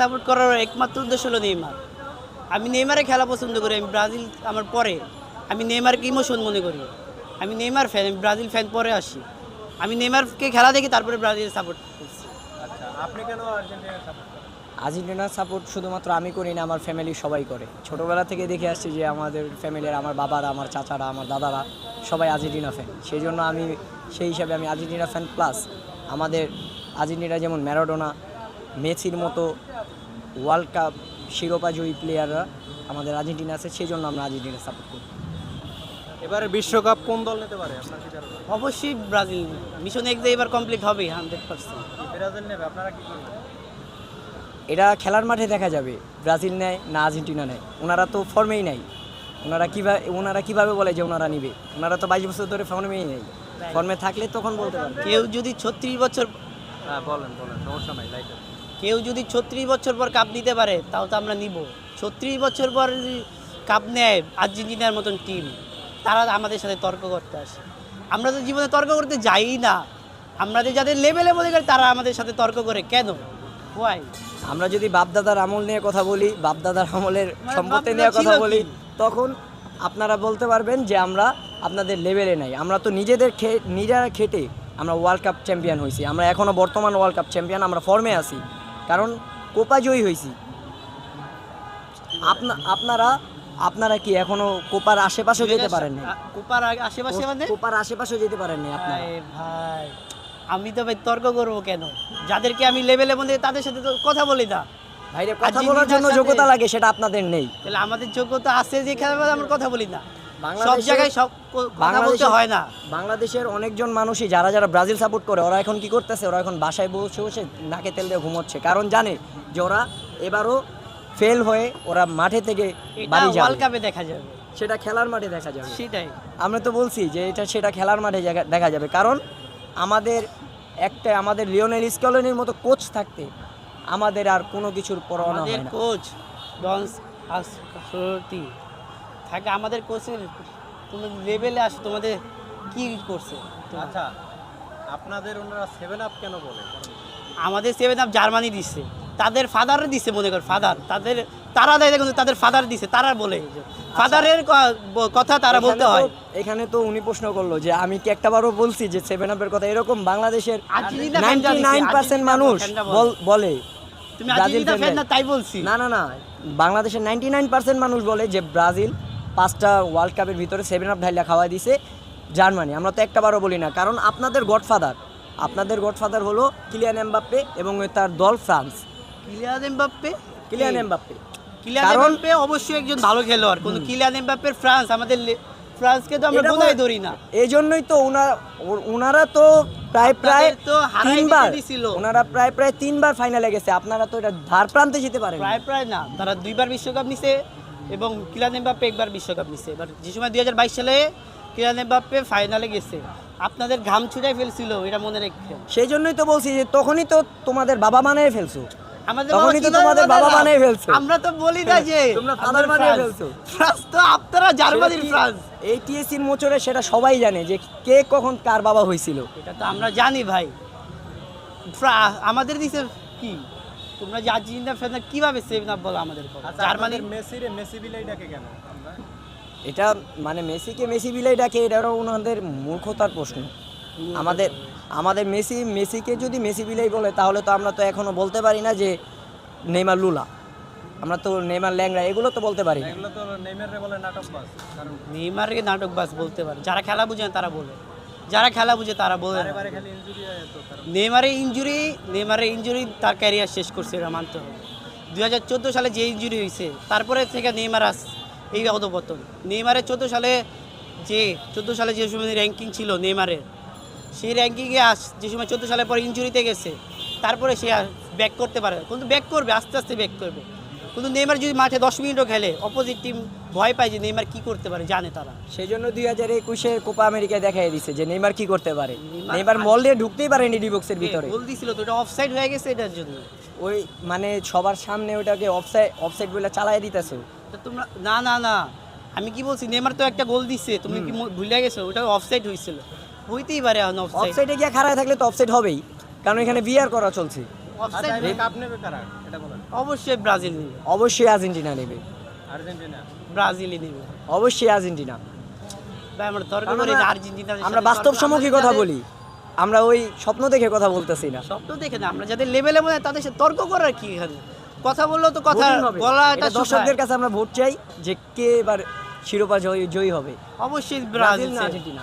Support করার একমাত্র উদ্দেশ্য হলো নেইমার। আমি নেইমারে খেলা পছন্দ করি। আমি ব্রাজিল আমার পরে আমি নেইমারকে ইমোশন মনে করি। আমি নেইমার ফ্যান, আমি ব্রাজিল ফ্যান পরে আসি। আমি নেইমারকে খেলা দেখি তারপরে ব্রাজিল সাপোর্ট করছি। আচ্ছা, আপনি কেন আর্জেন্টিনা সাপোর্ট করেন? আর্জেন্টিনার সাপোর্ট শুধুমাত্র আমি করি না, আমার ফ্যামিলির সবাই করে। ছোটোবেলা থেকে দেখে আসছি যে আমাদের ফ্যামিলির আমার বাবারা, আমার চাচারা, আমার দাদারা সবাই আর্জেন্টিনা ফ্যান। সেই জন্য আমি সেই হিসাবে আমি আর্জেন্টিনা ফ্যান। প্লাস আমাদের আর্জেন্টিনা যেমন ম্যারাডোনা, মেসির মতো ওয়ার্ল্ড কাপ শিরোপা জয়ী প্লেয়াররা আমাদের আর্জেন্টিনা আছে, সেই জন্য আমরা আর্জেন্টিনা সাপোর্ট করি। এবারে বিশ্বকাপ কোন দল নিতে পারে আপনার কি ধারণা? অবশ্যই ব্রাজিল। মিশন এক্সে এবার কমপ্লিট হবে 100%। ব্রাজিল নেবে, আপনারা কি করবেন? এটা খেলার মাঠে দেখা যাবে ব্রাজিল নেয় না আর্জেন্টিনা নেয়। ওনারা তো ফর্মেই নাই। ওনারা কিভাবে বলে যে ওনারা নিবে? ওনারা তো 22 বছর ধরে ফর্মেই নেই। ফর্মে থাকলে তখন বলতে পারবে। কেউ যদি 36 বছর হ্যাঁ বলেন সমস্যা নাই, লাইট কেউ যদি 36 বছর পর কাপ নিতে পারে তাও তো আমরা নিব। 36 বছর পর যদি কাপ নেয় আর্জেন্টিনার মতন টিম, তারা আমাদের সাথে তর্ক করতে আসে। আমরা তো জীবনে তর্ক করতে যাই না। আমরা যে যাদের লেভেলে মনে করি তারা আমাদের সাথে তর্ক করে কেন? হোয়াই? আমরা যদি বাপদাদার আমল নিয়ে কথা বলি, বাপদাদার আমলের সম্পত্তি নিয়ে কথা ছিল কি? বলি, তখন আপনারা বলতে পারবেন যে আমরা আপনাদের লেভেলে নাই। আমরা তো নিজেরা খেটে আমরা ওয়ার্ল্ড কাপ চ্যাম্পিয়ন হয়েছি। আমরা এখনও বর্তমান ওয়ার্ল্ড কাপ চ্যাম্পিয়ন, আমরা ফর্মে আছি কারণ কোপা জয়ী হয়েছি। আপনারা কি এখনো কোপার আশেপাশেও যেতে পারেন না? কোপার আশেপাশে মানে কোপার আশেপাশেও যেতে পারেন না আপনারা। ভাই আমি তো ভাই তর্ক করবো কেন? যাদেরকে আমি লেভেলে মধ্যে তাদের সাথে তো কথা বলি না। ভাইরে, কথা বলার জন্য যোগ্যতা লাগে, সেটা আপনাদের নেই। তাহলে আমাদের যোগ্যতা আছে যে খেলার মধ্যে আমরা কথা বলি না। সব বাংলাদেশের- জায়গায় সব কথা বলতে হয় না। বাংলাদেশের অনেকজন মানুষই যারা ব্রাজিল সাপোর্ট করে, ওরা এখন কি করতেছে? ওরা এখন বাসায় বসে বসে নাকে তেল দিয়ে ঘুমোচ্ছে, কারণ জানে যে ওরা এবারও ফেল হয়ে ওরা মাঠে থেকে এটা বাড়ি ওয়ার্ল্ড যাবে। কাপে দেখা যাবে। সেটা খেলার মাঠে দেখা যাবে। সেটাই আমরা তো বলছি যে সেটা খেলার মাঠে দেখা যাবে, কারণ আমাদের লিওনেল স্কেলনির মতো কোচ থাকতে আমাদের আর কোনো কিছুর পরোয়া আমাদের হয় না। কোচ ডনস আসরতি থাকে। আমাদের কোচের তোমাদের লেভেলে আসে তোমাদের কি করছে? আচ্ছা, আপনাদের ওনারা 7 আপ কেন বলে? আমাদের 7 আপ জার্মানি দিচ্ছে, তাদের ফাদার দিচ্ছে। মনে কর ফাদার তারা দেয়, কিন্তু তাদের ফাদার দিচ্ছে, তারা বলে ফাদারের কথা তারা বলতে হয়। এখানে তো উনি প্রশ্ন করলো যে আমি কি একটাবারও বলছি যে 7 আপের কথা? এরকম বাংলাদেশের আর্জেন্টিনা ফ্যানরা দিছে, 99% মানুষ ফ্যানরা বলে। তুমি আর্জেন্টিনা ফ্যান না তাই বলছি না, বাংলাদেশের 99% মানুষ বলে যে ব্রাজিল 5টা ওয়ার্ল্ড কাপের ভিতরে 7 আপ ঢাইলা খাওয়া দিছে জার্মানি। আমরা তো একটাবারও বলি না, কারণ আপনাদের গডফাদার হলো কিলিয়ান এমবাপ্পে এবং তার দল France. Kylian Mbappe Kylian Mbappe অবশ্যই একজন ভালো খেলোয়াড়, কিন্তু কিলিয়ান এমবাপ্পের ফ্রান্স আমাদের ফ্রান্সকে তো আমরা বোঝাই ধরি না। এই জন্যই তো ওনারা তো প্রায় আপনাদের তো হারাই দিতে তিনবার দিছিল। ওনারা প্রায় 3বার ফাইনালে গেছে। আপনারা তো এটা ধার প্রান্তে যেতে পারেন। প্রায় না, তারা 2বার বিশ্বকাপ নিছে এবং কিলিয়ান এমবাপ্পে 1বার বিশ্বকাপ নিছে। এবার যে সময় 2022 সালে কিলিয়ান এমবাপ্পে ফাইনালে গেছে, আপনাদের ঘাম ছুটাই ফেলছিল, এটা মনে রাখবেন। সেই জন্যই তো বলছি যে তখনই তো তোমাদের বাবা বানিয়ে ফেলছো। আমাদের তখনই তো বাবা তোমাদের কিভাবে বাবা বানায়? বানিয়ে ফেলছো। আমরা তো বলি না যে তোমরা আমাদের ফাদার বানিয়ে ফ্রান্স। ফেলছো। ফ্রান্স তো আপনারা জার্মানির ফ্রান্স। এই টিএসসির মোচরে সেটা সবাই জানে যে কে কখন কার বাবা হয়েছিল। এটা তো আমরা জানি ভাই। আমাদের দিছে কি? তোমরা যে আর্জেন্টিনা ফ্যান কিভাবে সেভ না বলো আমাদের কথা? আচ্ছা, জার্মানির মেসি বিলাই ডাকে কেন আমরা? এটা মানে মেসিকে মেসি বিলাই ডাকে, এটাও ওনাদের মূর্খতার প্রশ্ন। আমাদের মেসিকে যদি মেসি বিলাই বলে, তাহলে তো আমরা তো এখনো বলতে পারি না যে নেইমার লুলা। আমরা তো নেইমার ল্যাংরা এগুলো তো বলতে পারি না। এগুলো তো নেইমারে বলে নাটকবাজ, কারণ নেইমারকে নাটকবাজ বলতে পারে। যারা খেলা বুঝে না তারা বলে, যারা খেলা বুঝে তারা বলে না। বারে খালি ইনজুরি হয় তো, কারণ নেইমারের ইনজুরি তার ক্যারিয়ার শেষ করছে, এটা মানতে হবে। 2014 সালে যে ইনজুরি হয়েছে, তারপরে থেকে নেইমার এই অধপতন। নেইমারের 14 সালে যে সময় র্যাঙ্কিং ছিল নেইমারের, সেই র্যাঙ্কিংয়ে যে সময় 14 সালের পর ইনজুরিতে গেছে, তারপরে সে ব্যাক করতে পারে, কিন্তু ব্যাক করবে, আস্তে আস্তে ব্যাক করবে। কিন্তু নেইমার যদি মাঠে 10 মিনিটও খেলে, অপোজিট টিম ভয় পায় যে নেইমার কি করতে পারে, জানে তারা। সেই জন্য 2021 কোপা আমেরিকায় দেখাই দিছে যে নেইমার কি করতে পারে। নেইমার বল দিয়ে ঢুকতেই পারেনি ডি বক্সের ভিতরে। গোল দিছিল তো, এটা অফসাইড হয়ে গেছে এটার জন্য। ওই মানে সবার সামনে ওটাকে অফসাইড বলে চালায় দিতেছে। তো তোমরা না আমি কি বলছি, নেইমার তো একটা গোল দিচ্ছে, তুমি কি ভুলে গেছো? ওটা অফসাইড হইছিল, হইতেই পারে। অফসাইডে গিয়ে খাড়ায় থাকলে তো অফসাইড হবেই, কারণ এখানে ভিআর করা চলছে। অফসাইড আচ্ছা, কাপ নেবে কারা এটা বলেন। অবশ্যই ব্রাজিল নেবে, অবশ্যই আর্জেন্টিনা নেবে, আর্জেন্টিনা। ব্রাজিলই নেবে। অবশ্যই আর্জেন্টিনা। ভাই আমরা তর্ক কারণ করি না, আমরা- আর্জেন্টিনার আমরা সাথে বাস্তবসম্মুখী তর্ক- কথা আমাদের বলি, আমরা ওই স্বপ্ন দেখে কথা বলতেছি না। স্বপ্ন দেখে না, আমরা যাদের লেভেলে মনে হয় তাদের সাথে তর্ক করার কি এখানে? কথা বললেও তো কথা ভোটিং হবে। গলাটা এটা দর্শকদের কাছে আমরা ভোট চাই যে কে এবার শিরোপা জয়ী হবে, অবশ্যই ব্রাজিল ব্রাজিল না আর্জেন্টিনা।